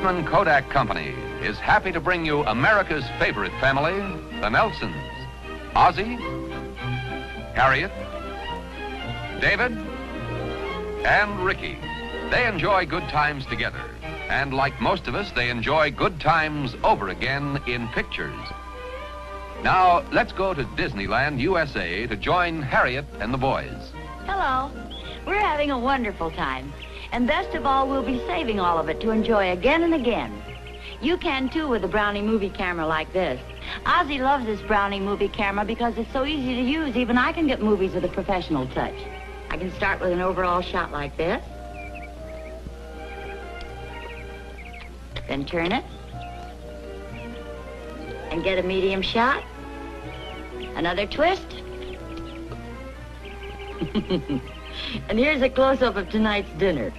Eastman Kodak Company is happy to bring you America's favorite family, the Nelsons. Ozzie, Harriet, David, and Ricky. They enjoy good times together. And like most of us, they enjoy good times over again in pictures. Now, let's go to Disneyland, USA to join Harriet and the boys. Hello. We're having a wonderful time. And best of all, we'll be saving all of it to enjoy again and again. You can, too, with a Brownie movie camera like this. Ozzie loves this Brownie movie camera because it's so easy to use. Even I can get movies with a professional touch. I can start with an overall shot like this. Then turn it. And get a medium shot. Another twist. And here's a close-up of tonight's dinner.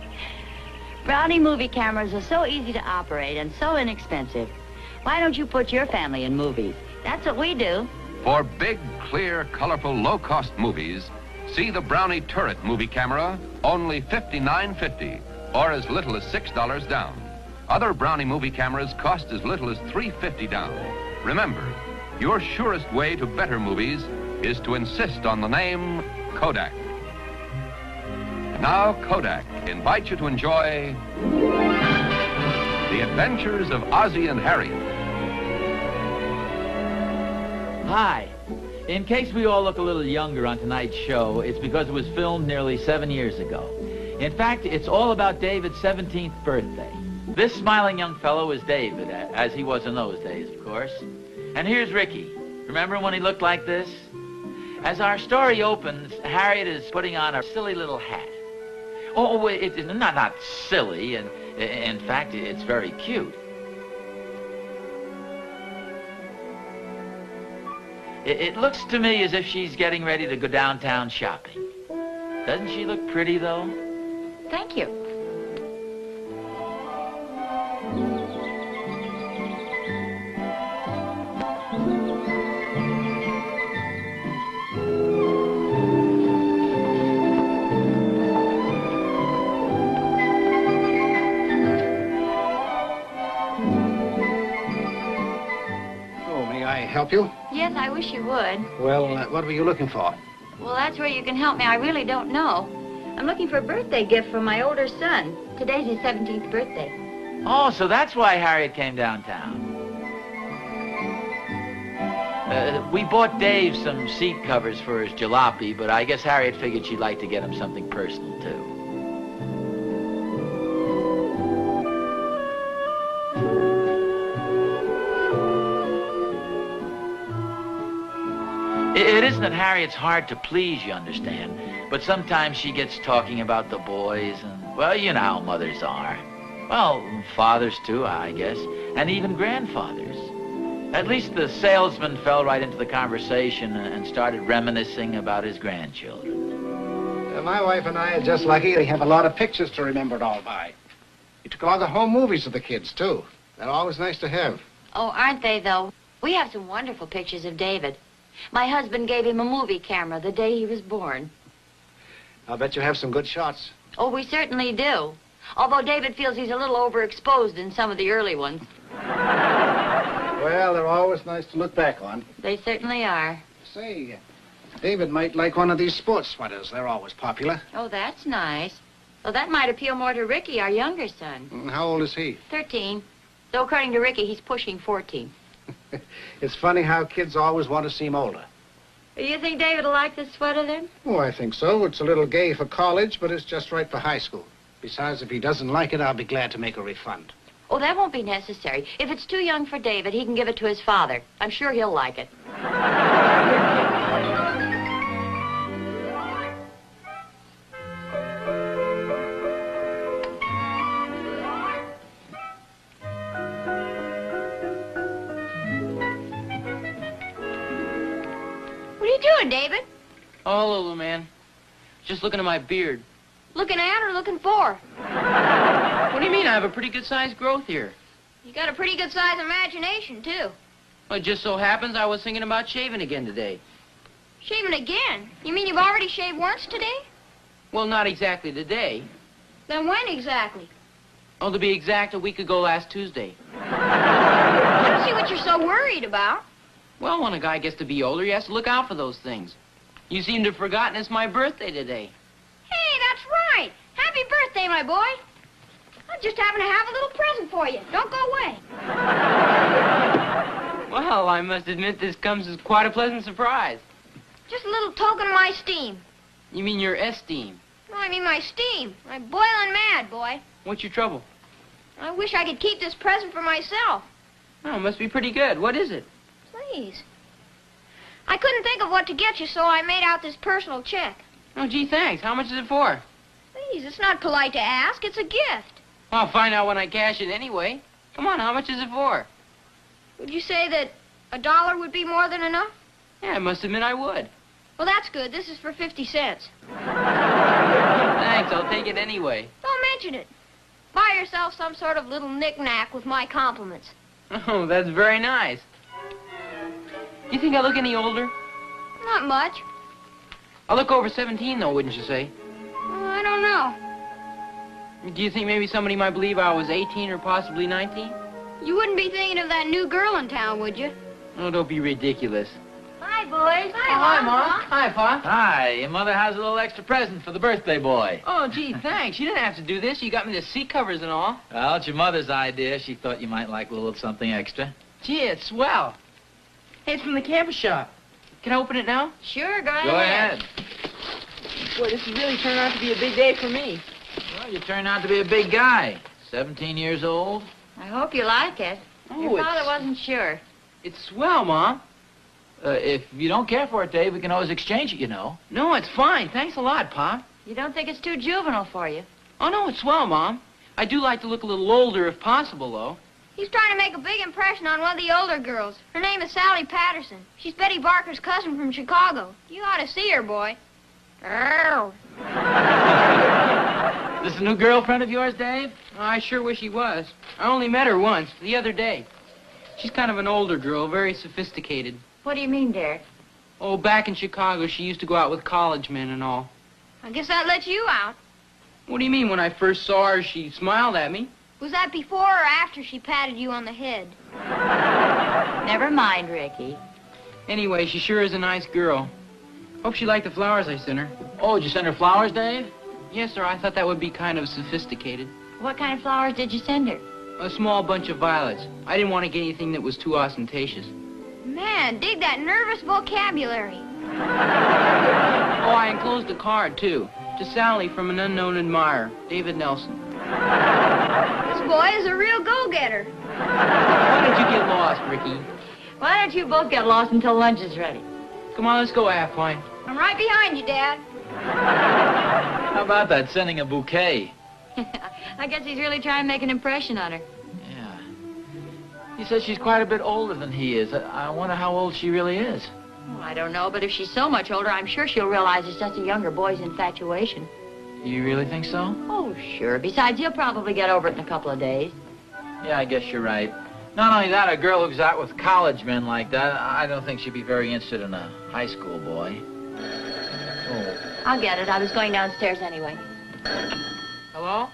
Brownie movie cameras are so easy to operate and so inexpensive. Why don't you put your family in movies? That's what we do. For big, clear, colorful, low-cost movies, see the Brownie Turret movie camera, only $59.50, or as little as $6 down. Other Brownie movie cameras cost as little as $3.50 down. Remember, your surest way to better movies is to insist on the name Kodak. Now, Kodak invites you to enjoy The Adventures of Ozzie and Harriet. Hi. In case we all look a little younger on tonight's show, it's because it was filmed nearly 7 years ago. In fact, it's all about David's 17th birthday. This smiling young fellow is David, as he was in those days, of course. And here's Ricky. Remember when he looked like this? As our story opens, Harriet is putting on a silly little hat. Oh, it's not silly, and in fact, it's very cute. It looks to me as if she's getting ready to go downtown shopping. Doesn't she look pretty, though? Thank you. Help you? Yes, I wish you would. Well, what were you looking for? Well, that's where you can help me. I really don't know. I'm looking for a birthday gift for my older son. Today's his 17th birthday. Oh, so that's why Harriet came downtown. We bought Dave some seat covers for his jalopy, but I guess Harriet figured she'd like to get him something personal, too. It isn't that Harriet's hard to please, you understand, but sometimes she gets talking about the boys and, well, you know how mothers are. Well, fathers too, I guess, and even grandfathers. At least the salesman fell right into the conversation and started reminiscing about his grandchildren. My wife and I are just lucky they have a lot of pictures to remember it all by. We took a lot of the home movies of the kids, too. They're always nice to have. Oh, aren't they, though? We have some wonderful pictures of David. My husband gave him a movie camera the day he was born. I'll bet you have some good shots. Oh, we certainly do. Although David feels he's a little overexposed in some of the early ones. Well, they're always nice to look back on. They certainly are. Say, David might like one of these sports sweaters. They're always popular. Oh, that's nice. Well, that might appeal more to Ricky, our younger son. How old is he? 13. Though according to Ricky, he's pushing 14. It's funny how kids always want to seem older. You think David will like this sweater, then? Oh, I think so. It's a little gay for college, but it's just right for high school. Besides, if he doesn't like it, I'll be glad to make a refund. Oh, that won't be necessary. If it's too young for David, he can give it to his father. I'm sure he'll like it. What are you doing, David? Oh, hello, little man. Just looking at my beard. Looking at or looking for? What do you mean? I have a pretty good-sized growth here. You got a pretty good-sized imagination, too. Well, it just so happens I was thinking about shaving again today. Shaving again? You mean you've already shaved once today? Well, not exactly today. Then when exactly? Oh, to be exact, a week ago last Tuesday. I don't see what you're so worried about. Well, when a guy gets to be older, he has to look out for those things. You seem to have forgotten it's my birthday today. Hey, that's right. Happy birthday, my boy. I just happen to have a little present for you. Don't go away. Well, I must admit this comes as quite a pleasant surprise. Just a little token of my steam. You mean your esteem? No, I mean my steam. I'm boiling mad, boy. What's your trouble? I wish I could keep this present for myself. Oh, it must be pretty good. What is it? Please. I couldn't think of what to get you, so I made out this personal check. Oh, gee, thanks. How much is it for? Please, it's not polite to ask. It's a gift. I'll find out when I cash it anyway. Come on, how much is it for? Would you say that $1 would be more than enough? Yeah, I must admit I would. Well, that's good. This is for 50 cents. Thanks, I'll take it anyway. Don't mention it. Buy yourself some sort of little knick-knack with my compliments. Oh, that's very nice. You think I look any older? Not much. I look over 17, though, wouldn't you say? I don't know. Do you think maybe somebody might believe I was 18 or possibly 19? You wouldn't be thinking of that new girl in town, would you? Oh, don't be ridiculous. Hi, boys. Hi, Mom. Hi, Pa. Hi, your mother has a little extra present for the birthday boy. Oh, gee, thanks. You didn't have to do this. You got me the seat covers and all. Well, it's your mother's idea. She thought you might like a little something extra. Gee, it's swell. Hey, it's from the campus shop. Can I open it now? Sure, go Go ahead. Boy, this is really turning out to be a big day for me. Well, you turned out to be a big guy. 17 years old. I hope you like it. Oh, Your father it's- wasn't sure. It's swell, Mom. If you don't care for it, Dave, we can always exchange it, you know. No, it's fine. Thanks a lot, Pa. You don't think it's too juvenile for you? Oh, no, it's swell, Mom. I do like to look a little older if possible, though. He's trying to make a big impression on one of the older girls. Her name is Sally Patterson. She's Betty Barker's cousin from Chicago. You ought to see her, boy. Ow. This a new girlfriend of yours, Dave? I sure wish he was. I only met her once, the other day. She's kind of an older girl, very sophisticated. What do you mean, Derek? Oh, back in Chicago, she used to go out with college men and all. I guess that lets you out. What do you mean? When I first saw her, she smiled at me. Was that before or after she patted you on the head? Never mind, Ricky. Anyway, she sure is a nice girl. Hope she liked the flowers I sent her. Oh, did you send her flowers, Dave? Yes, sir, I thought that would be kind of sophisticated. What kind of flowers did you send her? A small bunch of violets. I didn't want to get anything that was too ostentatious. Man, dig that nervous vocabulary. Oh, I enclosed a card, too. To Sally from an unknown admirer, David Nelson. This boy is a real go-getter. Why did you get lost, Ricky? Why don't you both get lost until lunch is ready? Come on, let's go, Affine. I'm right behind you, Dad. How about that, sending a bouquet? I guess he's really trying to make an impression on her. Yeah. He says she's quite a bit older than he is. I wonder how old she really is. Well, I don't know, but if she's so much older, I'm sure she'll realize it's just a younger boy's infatuation. You really think so? Oh, sure. Besides, he'll probably get over it in a couple of days. Yeah, I guess you're right. Not only that, a girl who's out with college men like that, I don't think she'd be very interested in a high school boy. Oh. I'll get it. I was going downstairs anyway. Hello?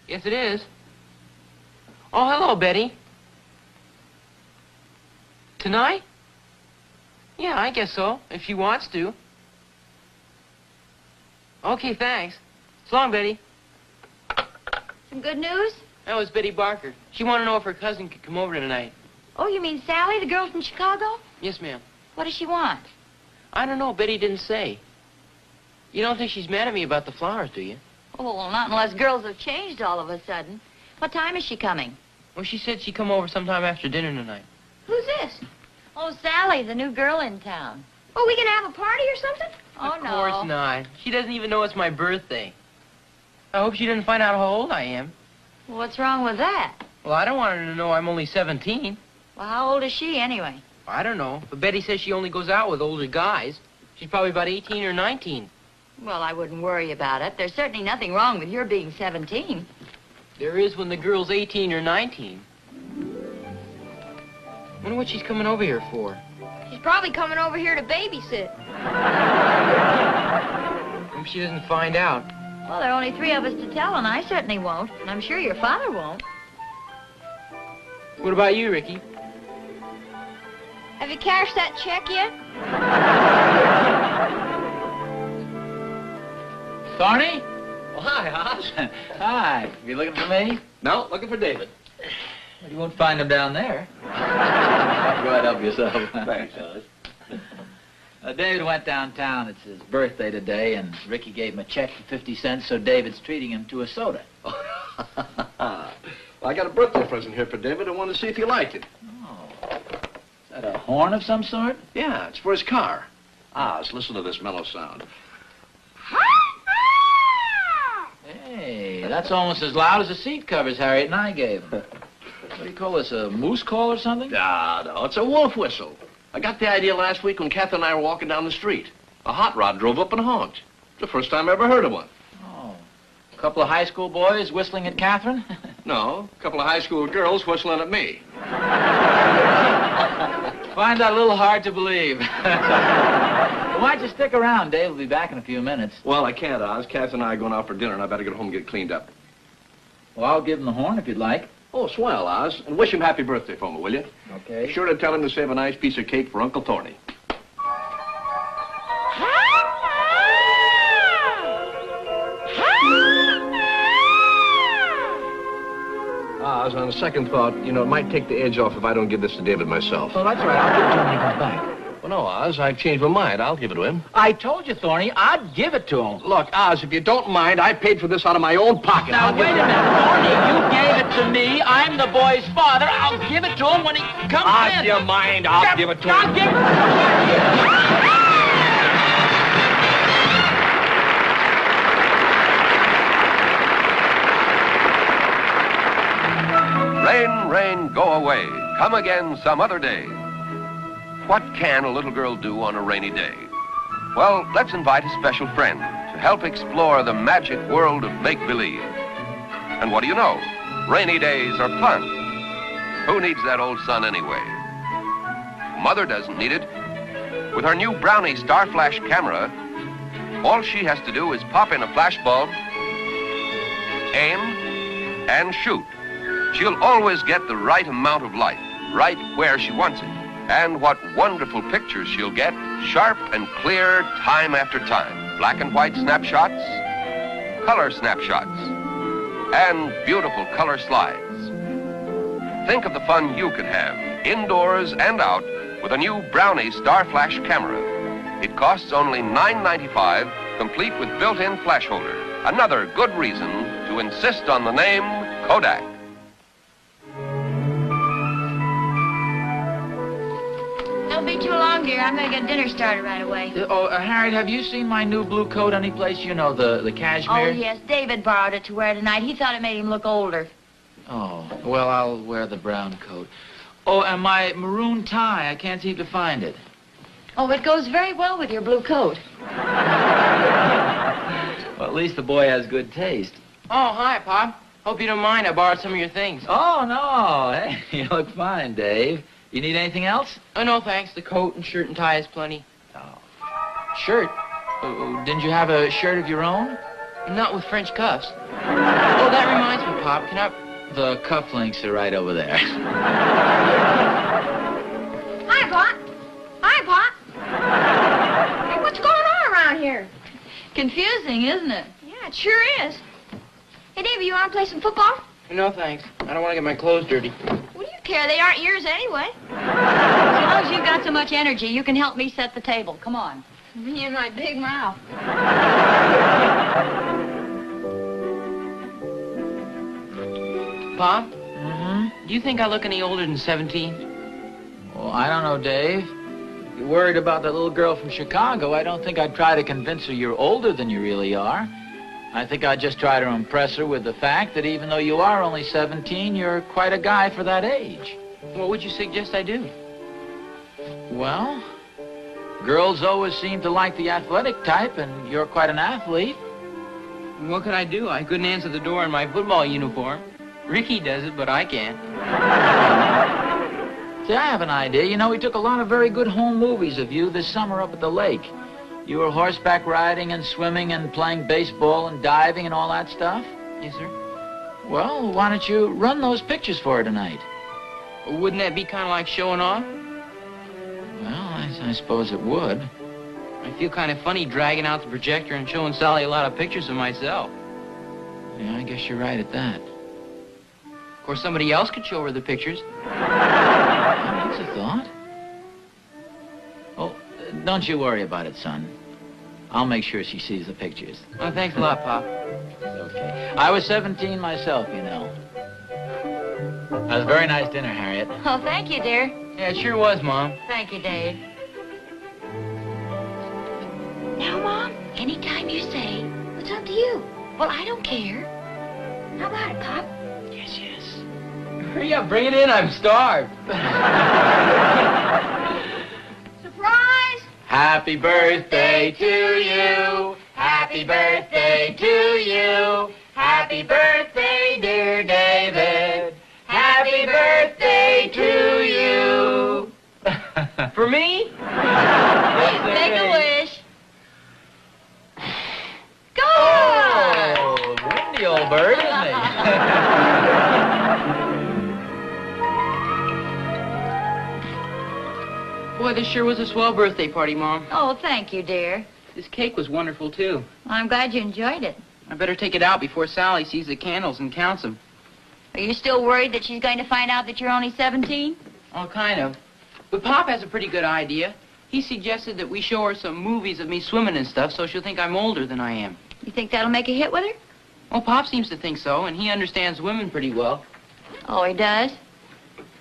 Yes, it is. Oh, hello, Betty. Tonight? Yeah, I guess so, if she wants to. Okay, thanks. So long, Betty. Some good news? That was Betty Barker. She wanted to know if her cousin could come over tonight. Oh, you mean Sally, the girl from Chicago? Yes, ma'am. What does she want? I don't know. Betty didn't say. You don't think she's mad at me about the flowers, do you? Oh, well, not unless girls have changed all of a sudden. What time is she coming? Well, she said she'd come over sometime after dinner tonight. Who's this? Oh, Sally, the new girl in town. Oh, we gonna have a party or something? Oh, Of no. course not. She doesn't even know it's my birthday. I hope she didn't find out how old I am. Well, what's wrong with that? Well, I don't want her to know I'm only 17. Well, how old is she anyway? I don't know. But Betty says she only goes out with older guys. She's probably about 18 or 19. Well, I wouldn't worry about it. There's certainly nothing wrong with your being 17. There is when the girl's 18 or 19. Wonder what she's coming over here for. She's probably coming over here to babysit. Hope she doesn't find out. Well, there are only 3 of us to tell, and I certainly won't. And I'm sure your father won't. What about you, Ricky? Have you cashed that check yet? Thorny? Well, hi, Oz. Hi. You looking for me? No, looking for David. Well, you won't find him down there. Go ahead, help yourself. Thanks, Oz. David went downtown. It's his birthday today, and Ricky gave him a check for 50 cents, so David's treating him to a soda. Well, I got a birthday present here for David. I wanted to see if you liked it. Oh. Is that a horn of some sort? Yeah, it's for his car. Oz, listen to this mellow sound. Hey, that's almost as loud as the seat covers Harriet and I gave him. What do you call this, a moose call or something? No, it's a wolf whistle. I got the idea last week when Catherine and I were walking down the street. A hot rod drove up and honked. It's the first time I ever heard of one. Oh. A couple of high school boys whistling at Catherine? No, a couple of high school girls whistling at me. Find that a little hard to believe. Well, why don't you stick around? Dave will be back in a few minutes. Well, I can't, Oz. Catherine and I are going out for dinner, and I better get home and get cleaned up. Well, I'll give him the horn if you'd like. Oh, swell, Oz. And wish him happy birthday for me, will you? Okay. Be sure to tell him to save a nice piece of cake for Uncle Thorny. Oz, on second thought, you know, it might take the edge off if I don't give this to David myself. Oh, that's right. I'll give it to him when he comes back. Well, no, Oz, I've changed my mind. I'll give it to him. I told you, Thorny, I'd give it to him. Look, Oz, if you don't mind, I paid for this out of my own pocket. Now, wait a minute, Thorny. You gave it to me. I'm the boy's father. I'll give it to him when he comes in. Oz, you mind? I'll give it to him. I'll give it to him. Rain, rain, go away. Come again some other day. What can a little girl do on a rainy day? Well, let's invite a special friend to help explore the magic world of make-believe. And what do you know? Rainy days are fun. Who needs that old sun anyway? Mother doesn't need it. With her new Brownie Star Flash camera, all she has to do is pop in a flash bulb, aim, and shoot. She'll always get the right amount of light, right where she wants it. And what wonderful pictures she'll get, sharp and clear time after time. Black and white snapshots, color snapshots, and beautiful color slides. Think of the fun you could have, indoors and out, with a new Brownie Star Flash camera. It costs only $9.95, complete with built-in flash holder. Another good reason to insist on the name Kodak. Don't be too long, dear. I'm going to get dinner started right away. Harriet, have you seen my new blue coat anyplace? You know, the cashmere? Oh, yes. David borrowed it to wear tonight. He thought it made him look older. Oh, well, I'll wear the brown coat. Oh, and my maroon tie. I can't seem to find it. Oh, it goes very well with your blue coat. Well, at least the boy has good taste. Oh, hi, Pop. Hope you don't mind I borrowed some of your things. Oh, no. Hey, you look fine, Dave. You need anything else? Oh, no, thanks. The coat and shirt and tie is plenty. Oh. Shirt? Didn't you have a shirt of your own? Not with French cuffs. Oh, that reminds me, Pop. Can I... The cufflinks are right over there. Hi, Pop. Hi, Pop. Hey, what's going on around here? Confusing, isn't it? Yeah, it sure is. Hey, Davey, you want to play some football? No, thanks. I don't want to get my clothes dirty. What do you care? They aren't yours anyway. As long as you've got so much energy, you can help me set the table. Come on. Me and my big mouth. Pop, Mm-hmm. do you think I look any older than 17? Well, I don't know, Dave. If you're worried about that little girl from Chicago, I don't think I'd try to convince her you're older than you really are. I think I'd just try to impress her with the fact that even though you are only 17, you're quite a guy for that age. What would you suggest I do? Well, girls always seem to like the athletic type, and you're quite an athlete. What could I do? I couldn't answer the door in my football uniform. Ricky does it, but I can't. See, I have an idea. You know, we took a lot of very good home movies of you this summer up at the lake. You were horseback riding and swimming and playing baseball and diving and all that stuff? Yes, sir. Well, why don't you run those pictures for her tonight? Wouldn't that be kind of like showing off? Well, I suppose it would. I feel kind of funny dragging out the projector and showing Sally a lot of pictures of myself. Yeah, I guess you're right at that. Of course, somebody else could show her the pictures. That's a thought. Oh, don't you worry about it, son. I'll make sure she sees the pictures. Oh, thanks a lot, Pop. It's okay. I was 17 myself, you know. That was a very nice dinner, Harriet. Oh, thank you, dear. Yeah, it sure was, Mom. Thank you, Dave. Now, Mom, anytime you say, it's up to you. Well, I don't care. How about it, Pop? Yes, yes. Hurry up, bring it in. I'm starved. Surprise! Happy birthday to you. Happy birthday to you. Happy birthday, dear David. Happy birthday to you. For me? Make a wish. Go! Oh, windy old bird, isn't he? Boy, this sure was a swell birthday party, Mom. Oh, thank you, dear. This cake was wonderful, too. I'm glad you enjoyed it. I better take it out before Sally sees the candles and counts them. Are you still worried that she's going to find out that you're only 17? Oh, kind of. But Pop has a pretty good idea. He suggested that we show her some movies of me swimming and stuff so she'll think I'm older than I am. You think that'll make a hit with her? Well, Pop seems to think so, and he understands women pretty well. Oh, he does?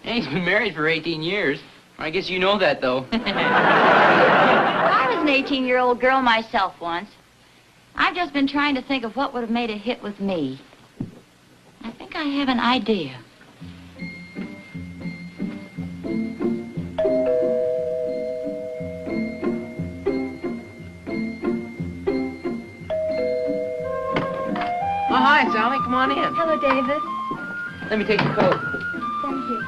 And he's been married for 18 years. I guess you know that, though. I was an 18-year-old girl myself once. I've just been trying to think of what would have made a hit with me. I think I have an idea. Oh, hi, Sally. Come on in. Hello, David. Let me take your coat. Thank you.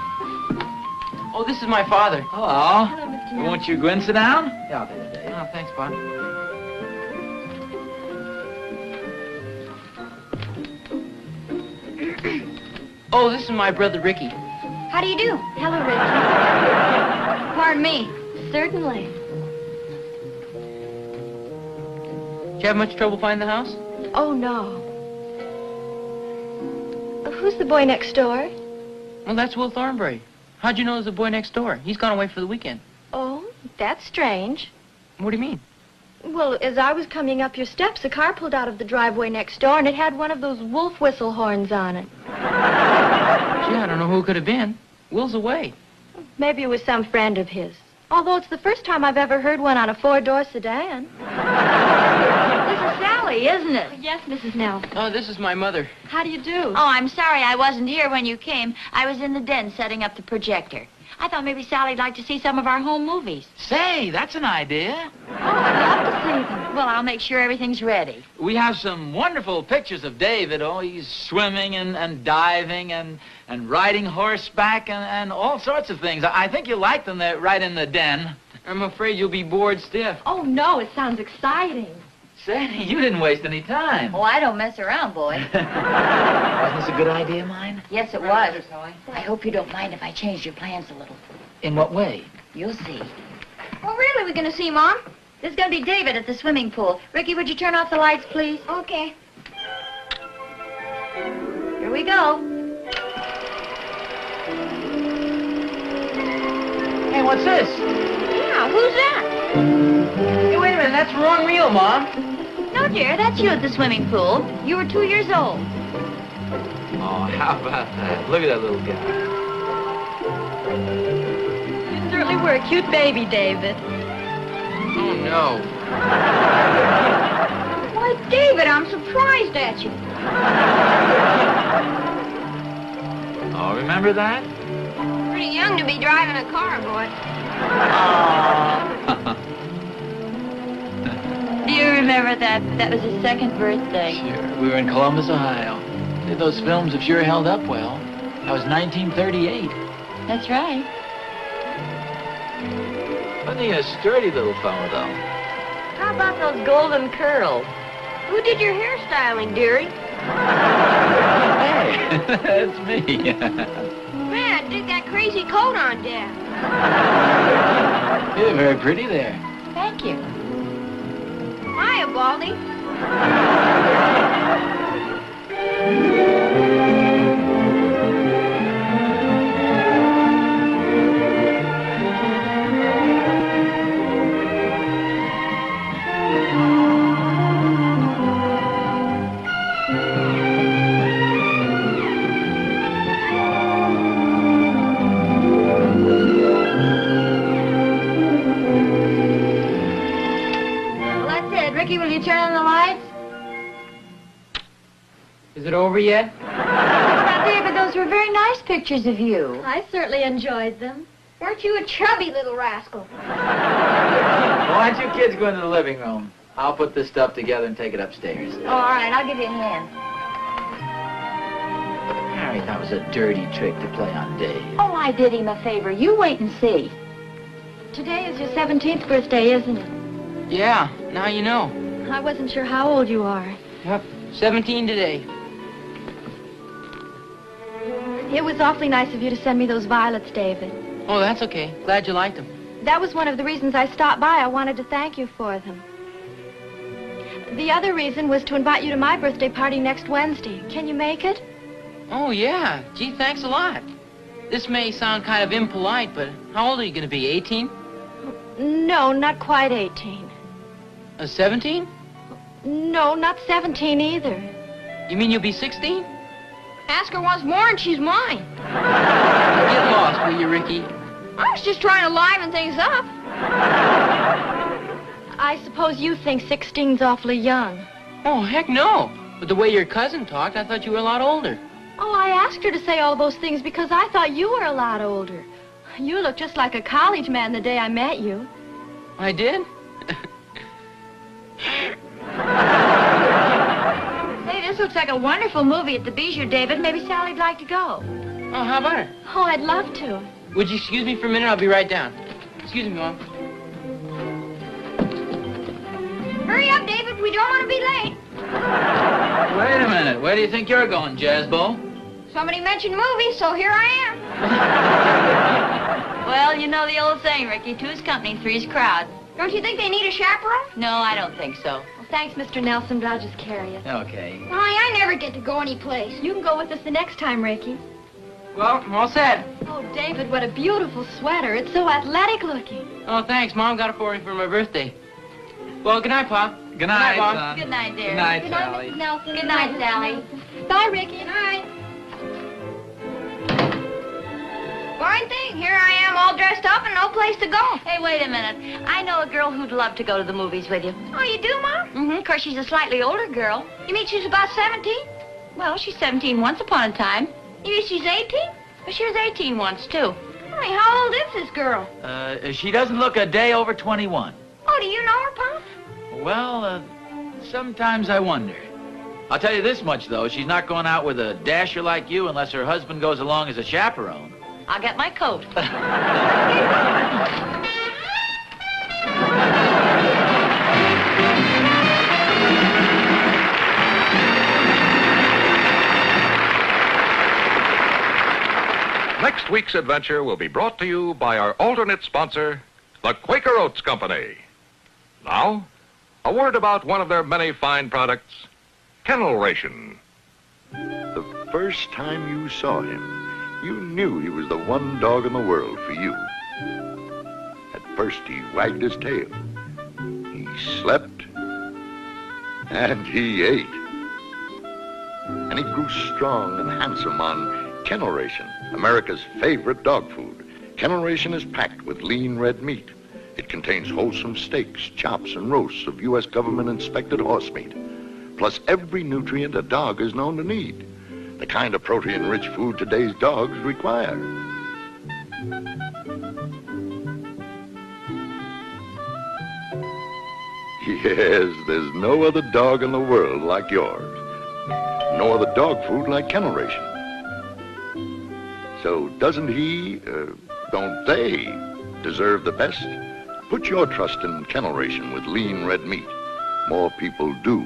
Oh, this is my father. Hello. Hello, Mr. Miller. Won't you go in and sit down? Yeah, I'll take it, Dave. Oh, thanks, Pop. Oh, this is my brother, Ricky. How do you do? Hello, Ricky. Pardon me. Certainly. Did you have much trouble finding the house? Oh, no. Who's the boy next door? Well, that's Will Thornbury. How'd you know there's a boy next door? He's gone away for the weekend. Oh, that's strange. What do you mean? Well, as I was coming up your steps, a car pulled out of the driveway next door, and it had one of those wolf whistle horns on it. Gee, I don't know who it could have been. Will's away. Maybe it was some friend of his. Although it's the first time I've ever heard one on a four-door sedan. This is Sally, isn't it? Yes, Mrs. Nell. Oh, this is my mother. How do you do? Oh, I'm sorry I wasn't here when you came. I was in the den setting up the projector. I thought maybe Sally'd like to see some of our home movies. Say, that's an idea. Oh, I'd love to see them. Well, I'll make sure everything's ready. We have some wonderful pictures of David. Oh, he's swimming and diving and riding horseback and all sorts of things. I think you'll like them. They're right in the den. I'm afraid you'll be bored stiff. Oh, no, it sounds exciting. Say, you didn't waste any time. Oh, I don't mess around, boy. Wasn't this a good idea of mine? Yes, it was. I hope you don't mind if I change your plans a little. In what way? You'll see. What really are we going to see, Mom? There's going to be David at the swimming pool. Ricky, would you turn off the lights, please? Okay. Here we go. Hey, what's this? Yeah, who's that? Hey, wait a minute. That's the wrong reel, Mom. No, dear, that's you at the swimming pool. You were 2 years old. Oh, how about that? Look at that little guy. You certainly were a cute baby, David. Oh, no. Why, David, I'm surprised at you. Oh, remember that? Pretty young to be driving a car, boy. Do you remember that? That was his second birthday. Sure. We were in Columbus, Ohio. Those films have sure held up well. That was 1938. That's right. Wasn't he a sturdy little fellow, though? How about those golden curls? Who did your hairstyling, dearie? Hey, that's me. Man, dig that crazy coat on, Dad. You're very pretty there. Thank you. Hiya, Baldy. Well, that's it. Ricky, will you turn on the lights? Is it over yet? Now, David, those were very nice pictures of you. I certainly enjoyed them. Weren't you a chubby little rascal? Why don't you kids go into the living room? I'll put this stuff together and take it upstairs. Oh, all right, I'll give you a hand. Harry, that was a dirty trick to play on Dave. Oh, I did him a favor. You wait and see. Today is your 17th birthday, isn't it? Yeah, now you know. I wasn't sure how old you are. Yep, 17 today. It was awfully nice of you to send me those violets, David. Oh, that's okay. Glad you liked them. That was one of the reasons I stopped by. I wanted to thank you for them. The other reason was to invite you to my birthday party next Wednesday. Can you make it? Oh, yeah. Gee, thanks a lot. This may sound kind of impolite, but how old are you going to be, 18? No, not quite 18. 17? No, not 17 either. You mean you'll be 16? Ask her once more and she's mine. Get lost, will you, Ricky? I was just trying to liven things up. I suppose you think 16's awfully young. Oh, heck no. But the way your cousin talked, I thought you were a lot older. Oh, I asked her to say all those things because I thought you were a lot older. You looked just like a college man the day I met you. I did? Hey, this looks like a wonderful movie at the Bijou, David. Maybe Sally'd like to go. Oh, how about her? Oh, I'd love to. Would you excuse me for a minute? I'll be right down. Excuse me, Mom. Hurry up, David. We don't want to be late. Wait a minute. Where do you think you're going, Jazzbo? Somebody mentioned movies, so here I am. Well, you know the old saying, Ricky. Two's company, three's crowd. Don't you think they need a chaperone? No, I don't think so. Well, thanks, Mr. Nelson, but I'll just carry it. Okay. Why, I never get to go any place. You can go with us the next time, Ricky. Well, I'm all set. Oh, David, what a beautiful sweater. It's so athletic looking. Oh, thanks. Mom got it for me for my birthday. Well, good night, Pa. Good night, Mom. son. Good night, dear. Good night, Good night, Sally. Mrs. Nelson. Good night, Sally. Bye, Ricky. Good night. Fine thing. Here I am all dressed up and no place to go. Hey, wait a minute. I know a girl who'd love to go to the movies with you. Oh, you do, Mom? Mm-hmm. Of course, she's a slightly older girl. You mean she's about 17? Well, she's 17 once upon a time. You mean she's 18? But she was 18 once, too. Honey, how old is this girl? She doesn't look a day over 21. Oh, do you know her, Pop? Well, sometimes I wonder. I'll tell you this much, though. She's not going out with a dasher like you unless her husband goes along as a chaperone. I'll get my coat. Next week's adventure will be brought to you by our alternate sponsor, the Quaker Oats Company. Now, a word about one of their many fine products, Kennel Ration. The first time you saw him, you knew he was the one dog in the world for you. At first, he wagged his tail. He slept. And he ate. And he grew strong and handsome on Kennel Ration, America's favorite dog food. Kennel Ration is packed with lean red meat. It contains wholesome steaks, chops, and roasts of U.S. government-inspected horse meat, plus every nutrient a dog is known to need. The kind of protein-rich food today's dogs require. Yes, there's no other dog in the world like yours. No other dog food like Kennel Ration. So doesn't he, don't they, deserve the best? Put your trust in kennel ration with lean red meat. More people do.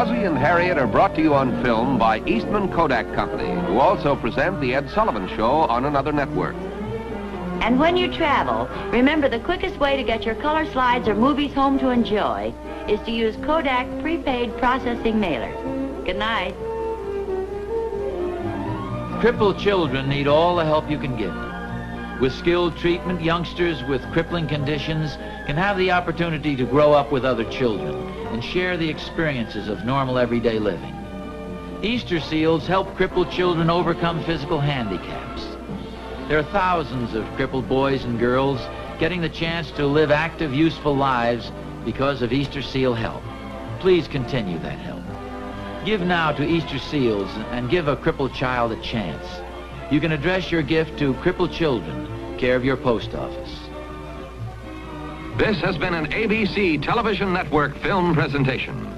Ozzie and Harriet are brought to you on film by Eastman Kodak Company, who also present The Ed Sullivan Show on another network. And when you travel, remember the quickest way to get your color slides or movies home to enjoy is to use Kodak prepaid processing mailers. Good night. Crippled children need all the help you can give them. With skilled treatment, youngsters with crippling conditions can have the opportunity to grow up with other children and share the experiences of normal everyday living. Easter seals help crippled children overcome physical handicaps. There are thousands of crippled boys and girls getting the chance to live active, useful lives because of Easter Seal help. Please continue that help. Give now to Easter Seals and give a crippled child a chance. You can address your gift to Crippled Children, care of your post office. This has been an ABC Television Network film presentation.